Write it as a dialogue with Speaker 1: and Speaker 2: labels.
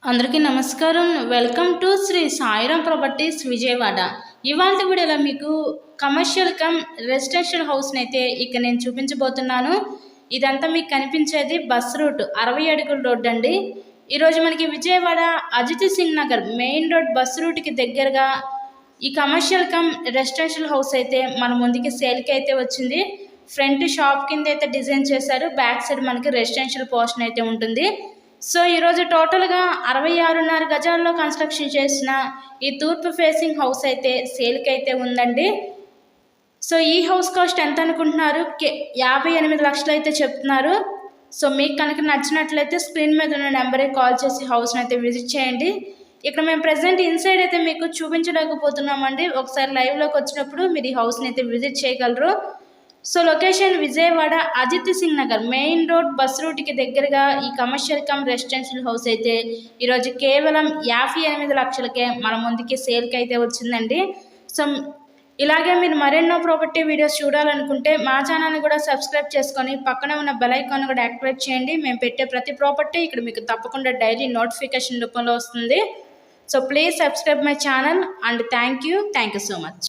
Speaker 1: అందరికీ నమస్కారం. Welcome to Sri Sairam properties Vijayawada. ఇవాళ వీడియోలో మీకు కమర్షియల్ కమ్ రెసిడెన్షియల్ హౌస్ని అయితే ఇక్కడ నేను చూపించబోతున్నాను. ఇదంతా మీకు కనిపించేది బస్ రూట్ 60 అడుగుల రోడ్ అండి. ఈరోజు మనకి Vijayawada Ajit Singh Nagar main road bus రూట్కి దగ్గరగా ఈ కమర్షియల్ కమ్ రెసిడెన్షియల్ హౌస్ అయితే మన ముందుకి సేల్కి అయితే వచ్చింది. ఫ్రంట్ షాప్ కింద అయితే డిజైన్ చేశారు. బ్యాక్ సైడ్ మనకి రెసిడెన్షియల్ పోర్షన్ అయితే ఉంటుంది. సో ఈరోజు టోటల్గా 66.5 గజాల్లో కన్స్ట్రక్షన్ చేసిన ఈ తూర్పు ఫేసింగ్ హౌస్ అయితే సేల్కి అయితే ఉందండి. సో ఈ హౌస్ కాస్ట్ ఎంత అనుకుంటున్నారు? 58 లక్షలు అయితే చెప్తున్నారు. సో మీకు కనుక నచ్చినట్లయితే స్క్రీన్ మీద ఉన్న నెంబర్కి కాల్ చేసి హౌస్ని అయితే విజిట్ చేయండి. ఇక్కడ మేము ప్రజెంట్ ఇన్సైడ్ అయితే మీకు చూపించలేకపోతున్నామండి. ఒకసారి లైవ్లోకి వచ్చినప్పుడు మీరు ఈ హౌస్ని అయితే విజిట్ చేయగలరు. So location Vijayawada Ajit Singh Nagar main road bus రూట్కి దగ్గరగా ఈ కమర్షియల్ కమ్ రెసిడెన్షియల్ హౌస్ అయితే ఈరోజు కేవలం 58 లక్షలకే మన ముందుకి సేల్కి అయితే వచ్చిందండి. సో ఇలాగే మీరు మరెన్నో ప్రాపర్టీ వీడియోస్ చూడాలనుకుంటే మా ఛానల్ని కూడా సబ్స్క్రైబ్ చేసుకొని పక్కనే ఉన్న బెల్ ఐకాన్ కూడా యాక్టివేట్ చేయండి. మేము పెట్టే ప్రతి ప్రాపర్టీ ఇక్కడ మీకు తప్పకుండా డైలీ నోటిఫికేషన్ రూపంలో వస్తుంది. So please subscribe my channel and thank you so much.